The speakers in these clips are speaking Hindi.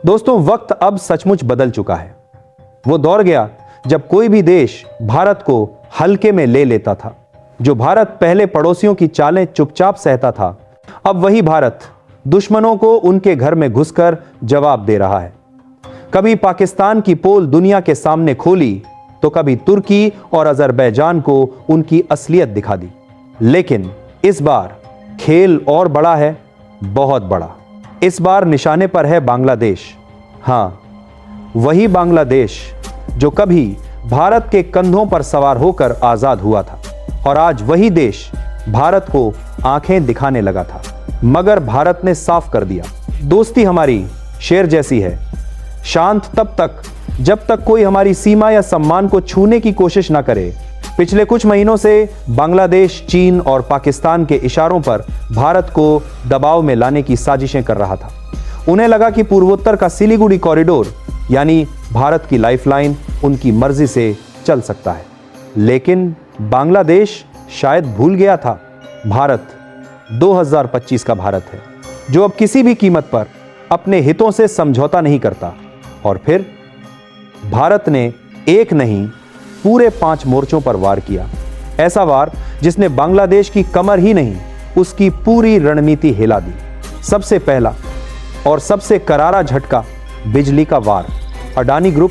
दोस्तों, वक्त अब सचमुच बदल चुका है। वो दौर गया जब कोई भी देश भारत को हल्के में ले लेता था। जो भारत पहले पड़ोसियों की चालें चुपचाप सहता था, अब वही भारत दुश्मनों को उनके घर में घुसकर जवाब दे रहा है। कभी पाकिस्तान की पोल दुनिया के सामने खोली, तो कभी तुर्की और अजरबैजान को उनकी असलियत दिखा दी। लेकिन इस बार खेल और बड़ा है, बहुत बड़ा। इस बार निशाने पर है बांग्लादेश। हाँ, वही बांग्लादेश जो कभी भारत के कंधों पर सवार होकर आजाद हुआ था, और आज वही देश भारत को आंखें दिखाने लगा था। मगर भारत ने साफ कर दिया, दोस्ती हमारी शेर जैसी है, शांत तब तक जब तक कोई हमारी सीमा या सम्मान को छूने की कोशिश ना करे। पिछले कुछ महीनों से बांग्लादेश चीन और पाकिस्तान के इशारों पर भारत को दबाव में लाने की साजिशें कर रहा था। उन्हें लगा कि पूर्वोत्तर का सिलीगुड़ी कॉरिडोर यानी भारत की लाइफलाइन उनकी मर्जी से चल सकता है। लेकिन बांग्लादेश शायद भूल गया था, भारत 2025 का भारत है, जो अब किसी भी कीमत पर अपने हितों से समझौता नहीं करता। और फिर भारत ने एक नहीं, पूरे 5 मोर्चों पर वार किया। ऐसा वार जिसने बांग्लादेश की कमर ही नहीं, उसकी पूरी रणनीति हिला दी। सबसे पहला और सबसे करारा झटका बिजली का वार। अडानी ग्रुप,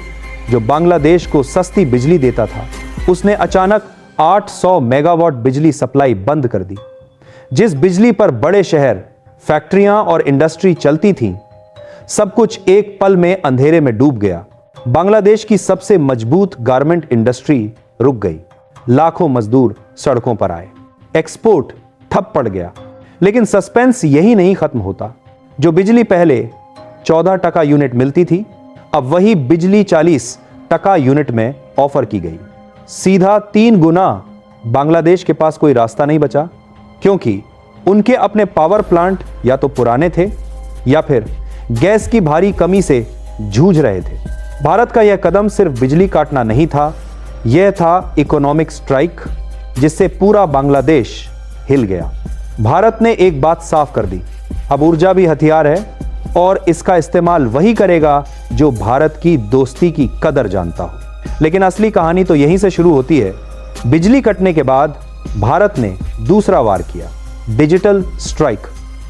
जो बांग्लादेश को सस्ती बिजली देता था, उसने अचानक 800 मेगावाट बिजली सप्लाई बंद कर दी। जिस बिजली पर बड़े शहर, फैक्ट्रियां और इंडस्ट्री चलती थीं, सब कुछ एक पल में अंधेरे में डूब गया। बांग्लादेश की सबसे मजबूत गारमेंट इंडस्ट्री रुक गई। लाखों मजदूर सड़कों पर आए। एक्सपोर्ट ठप पड़ गया। लेकिन सस्पेंस यही नहीं खत्म होता। जो बिजली पहले 14 यूनिट मिलती थी, अब वही बिजली 40 यूनिट में ऑफर की गई। सीधा 3 गुना। बांग्लादेश के पास कोई रास्ता नहीं बचा, क्योंकि उनके अपने पावर प्लांट या तो पुराने थे या फिर गैस की भारी कमी से जूझ रहे थे। भारत का यह कदम सिर्फ बिजली काटना नहीं था, यह था इकोनॉमिक स्ट्राइक, जिससे पूरा बांग्लादेश हिल गया। भारत ने एक बात साफ कर दी, अब ऊर्जा भी हथियार है और इसका इस्तेमाल वही करेगा जो भारत की दोस्ती की कदर जानता हो। लेकिन असली कहानी तो यहीं से शुरू होती है। बिजली कटने के बाद भारत ने दूसरा वार किया, डिजिटल स्ट्राइक।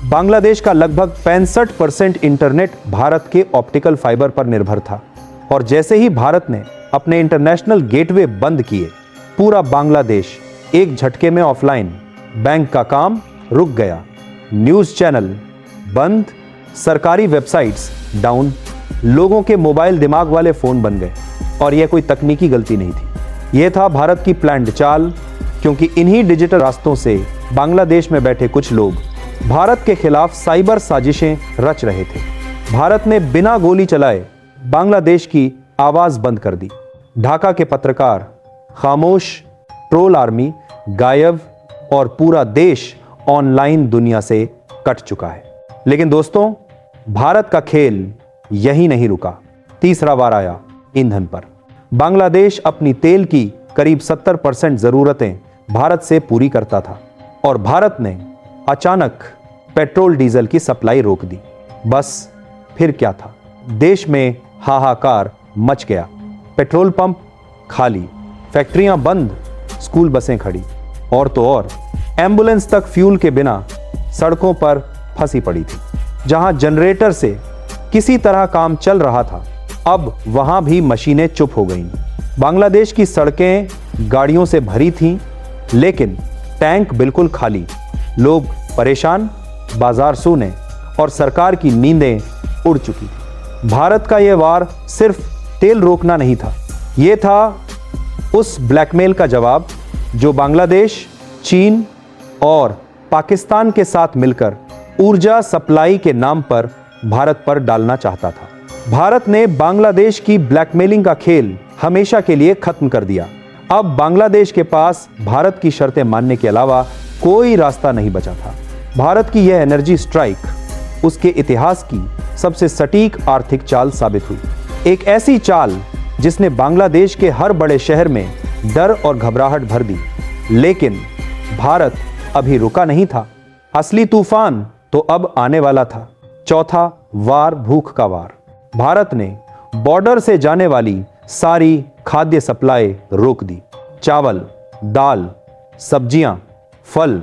बांग्लादेश का लगभग 65% इंटरनेट भारत के ऑप्टिकल फाइबर पर निर्भर था, और जैसे ही भारत ने अपने इंटरनेशनल गेटवे बंद किए, पूरा बांग्लादेश एक झटके में ऑफलाइन। बैंक का काम रुक गया, न्यूज़ चैनल बंद, सरकारी वेबसाइट्स डाउन, लोगों के मोबाइल दिमाग वाले फोन बन गए। और यह कोई तकनीकी गलती नहीं थी, यह था भारत की प्लान्ड चाल, क्योंकि इन्हीं डिजिटल रास्तों से बांग्लादेश में बैठे कुछ लोग भारत के खिलाफ साइबर साजिशें रच रहे थे। भारत ने बिना गोली चलाए बांग्लादेश की आवाज बंद कर दी। ढाका के पत्रकार खामोश, ट्रोल आर्मी गायब, और पूरा देश ऑनलाइन दुनिया से कट चुका है। लेकिन दोस्तों, भारत का खेल यही नहीं रुका। तीसरा वार आया ईंधन पर। बांग्लादेश अपनी तेल की करीब 70% जरूरतें भारत से पूरी करता था, और भारत ने अचानक पेट्रोल डीजल की सप्लाई रोक दी। बस फिर क्या था, देश में हाहाकार मच गया। पेट्रोल पंप खाली, फैक्ट्रियां बंद, स्कूल बसें खड़ी, और तो और एम्बुलेंस तक फ्यूल के बिना सड़कों पर फंसी पड़ी थी। जहां जनरेटर से किसी तरह काम चल रहा था, अब वहां भी मशीनें चुप हो गईं। बांग्लादेश की सड़कें गाड़ियों से भरी थीं, लेकिन टैंक बिल्कुल खाली। लोग परेशान, बाजार सूने, और सरकार की नींदें उड़ चुकी थी। भारत का यह वार सिर्फ तेल रोकना नहीं था, यह था उस ब्लैकमेल का जवाब जो बांग्लादेश, चीन और पाकिस्तान के साथ मिलकर ऊर्जा सप्लाई के नाम पर भारत पर डालना चाहता था। भारत ने बांग्लादेश की ब्लैकमेलिंग का खेल हमेशा के लिए खत्म कर दिया। अब बांग्लादेश के पास भारत की शर्तें मानने के अलावा कोई रास्ता नहीं बचा था। भारत की यह एनर्जी स्ट्राइक उसके इतिहास की सबसे सटीक आर्थिक चाल साबित हुई। एक ऐसी चाल जिसने बांग्लादेश के हर बड़े शहर में डर और घबराहट भर दी। लेकिन भारत अभी रुका नहीं था। असली तूफान तो अब आने वाला था। चौथा वार, भूख का वार। भारत ने बॉर्डर से जाने वाली सारी खाद्य सप्लाई रोक दी। चावल, दाल, सब्जियां, फल,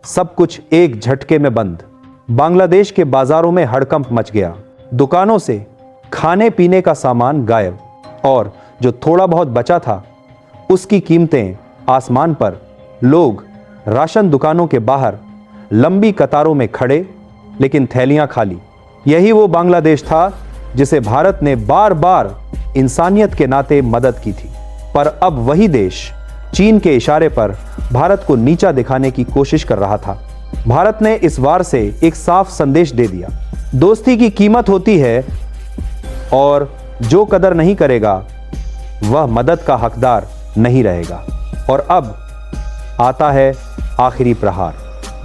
सब कुछ एक झटके में बंद। बांग्लादेश के बाजारों में हड़कंप मच गया। दुकानों से खाने पीने का सामान गायब और जो थोड़ा बहुत बचा था उसकी कीमतें आसमान पर। लोग राशन दुकानों के बाहर लंबी कतारों में खड़े, लेकिन थैलियां खाली। यही वो बांग्लादेश था जिसे भारत ने बार बार इंसानियत के नाते मदद की थी। पर अब वही देश चीन के इशारे पर भारत को नीचा दिखाने की कोशिश कर रहा था। भारत ने इस वार से एक साफ संदेश दे दिया, दोस्ती की कीमत होती है और जो कदर नहीं करेगा वह मदद का हकदार नहीं रहेगा। और अब आता है आखिरी प्रहार,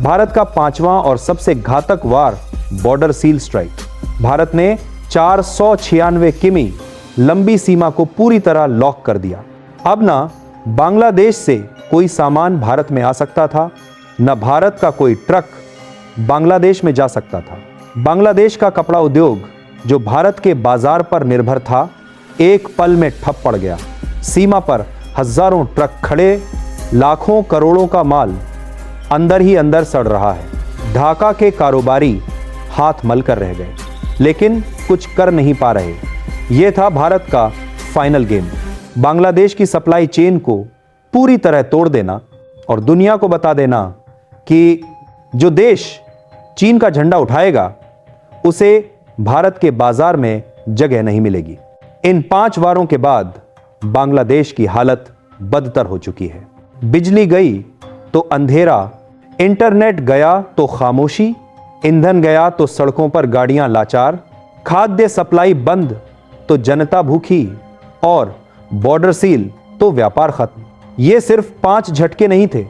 भारत का 5वां और सबसे घातक वार, बॉर्डर सील स्ट्राइक। भारत ने 496 किमी लंबी सीमा को पूरी तरह लॉक कर दिया। अब ना बांग्लादेश से कोई सामान भारत में आ सकता था, न भारत का कोई ट्रक बांग्लादेश में जा सकता था। बांग्लादेश का कपड़ा उद्योग जो भारत के बाजार पर निर्भर था, एक पल में ठप पड़ गया। सीमा पर हजारों ट्रक खड़े, लाखों करोड़ों का माल अंदर ही अंदर सड़ रहा है। ढाका के कारोबारी हाथ मलकर रह गए, लेकिन कुछ कर नहीं पा रहे। यह था भारत का फाइनल गेम, बांग्लादेश की सप्लाई चेन को पूरी तरह तोड़ देना और दुनिया को बता देना कि जो देश चीन का झंडा उठाएगा उसे भारत के बाजार में जगह नहीं मिलेगी। इन 5 वारों के बाद बांग्लादेश की हालत बदतर हो चुकी है। बिजली गई तो अंधेरा, इंटरनेट गया तो खामोशी, ईंधन गया तो सड़कों पर गाड़ियां लाचार, खाद्य सप्लाई बंद तो जनता भूखी और बॉर्डर सील तो व्यापार खत्म। ये सिर्फ 5 झटके नहीं थे,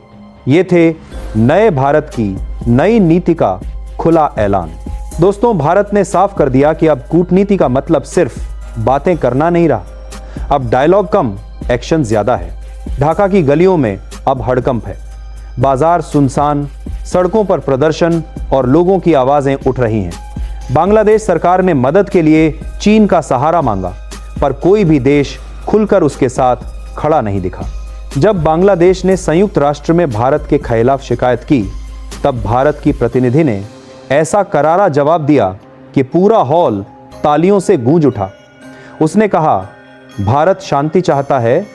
ये थे नए भारत की नई नीति का खुला ऐलान। दोस्तों, भारत ने साफ कर दिया कि अब कूटनीति का मतलब सिर्फ बातें करना नहीं रहा। अब डायलॉग कम, एक्शन ज्यादा है। ढाका की गलियों में अब हड़कंप है, बाजार सुनसान, सड़कों पर प्रदर्शन और लोगों की आवाजें उठ रही हैं। बांग्लादेश सरकार ने मदद के लिए चीन का सहारा मांगा, पर कोई भी देश खुलकर उसके साथ खड़ा नहीं दिखा। जब बांग्लादेश ने संयुक्त राष्ट्र में भारत के खिलाफ शिकायत की, तब भारत की प्रतिनिधि ने ऐसा करारा जवाब दिया कि पूरा हॉल तालियों से गूंज उठा। उसने कहा, भारत शांति चाहता है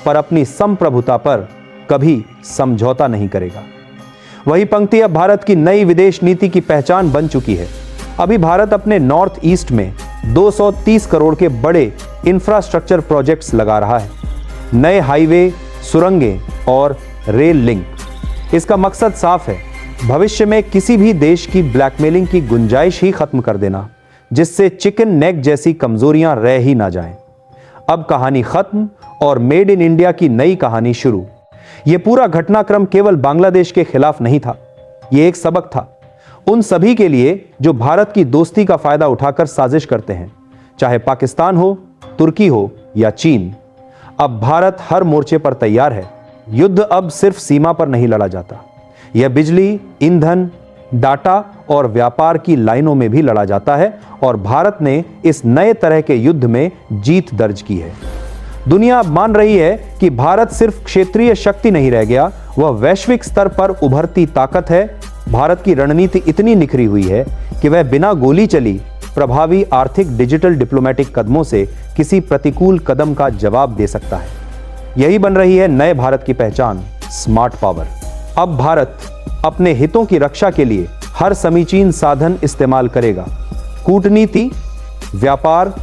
पर अपनी संप्रभुता पर कभी समझौता नहीं करेगा। वही पंक्ति अब भारत की नई विदेश नीति की पहचान बन चुकी है। अभी भारत अपने नॉर्थ ईस्ट में 230 करोड़ के बड़े इंफ्रास्ट्रक्चर प्रोजेक्ट्स लगा रहा है, नए हाईवे, सुरंगें और रेल लिंक। इसका मकसद साफ है, भविष्य में किसी भी देश की ब्लैकमेलिंग की गुंजाइश ही खत्म कर देना, जिससे चिकन नेक जैसी कमजोरियां रह ही ना जाएं। अब कहानी खत्म और मेड इन इंडिया की नई कहानी शुरू। यह पूरा घटनाक्रम केवल बांग्लादेश के खिलाफ नहीं था, यह एक सबक था उन सभी के लिए जो भारत की दोस्ती का फायदा उठाकर साजिश करते हैं, चाहे पाकिस्तान हो, तुर्की हो या चीन। अब भारत हर मोर्चे पर तैयार है। युद्ध अब सिर्फ सीमा पर नहीं लड़ा जाता, यह बिजली, ईंधन, डाटा और व्यापार की लाइनों में भी लड़ा जाता है और भारत ने इस नए तरह के युद्ध में जीत दर्ज की है। दुनिया अब मान रही है कि भारत सिर्फ क्षेत्रीय शक्ति नहीं रह गया, वह वैश्विक स्तर पर उभरती ताकत है। भारत की रणनीति इतनी निखरी हुई है कि वह बिना गोली चली प्रभावी आर्थिक, डिजिटल, डिप्लोमेटिक कदमों से किसी प्रतिकूल कदम का जवाब दे सकता है। यही बन रही है नए भारत की पहचान, स्मार्ट पावर। अब भारत अपने हितों की रक्षा के लिए हर समीचीन साधन इस्तेमाल करेगा। कूटनीति, व्यापार,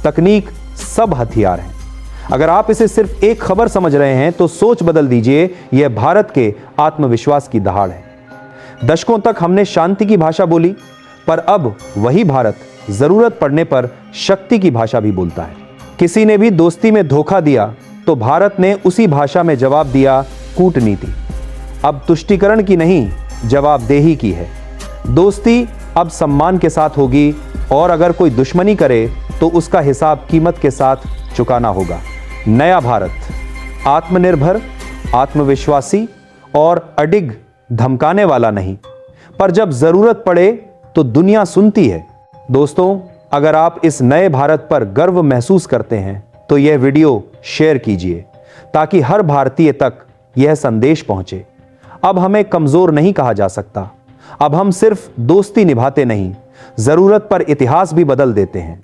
तकनीक सब हथियार हैं। अगर आप इसे सिर्फ एक खबर समझ रहे हैं तो सोच बदल दीजिए, यह भारत के आत्मविश्वास की दहाड़ है। दशकों तक हमने शांति की भाषा बोली, पर अब वही भारत जरूरत पड़ने पर शक्ति की भाषा भी बोलता है। किसी ने भी दोस्ती में धोखा दिया तो भारत ने उसी भाषा में जवाब दिया, कूटनीति। अब तुष्टीकरण की नहीं, जवाबदेही की है। दोस्ती अब सम्मान के साथ होगी और अगर कोई दुश्मनी करे तो उसका हिसाब कीमत के साथ चुकाना होगा। नया भारत आत्मनिर्भर, आत्मविश्वासी और अडिग, धमकाने वाला नहीं, पर जब जरूरत पड़े तो दुनिया सुनती है। दोस्तों, अगर आप इस नए भारत पर गर्व महसूस करते हैं तो यह वीडियो शेयर कीजिए ताकि हर भारतीय तक यह संदेश पहुंचे। अब हमें कमजोर नहीं कहा जा सकता। अब हम सिर्फ दोस्ती निभाते नहीं, जरूरत पर इतिहास भी बदल देते हैं।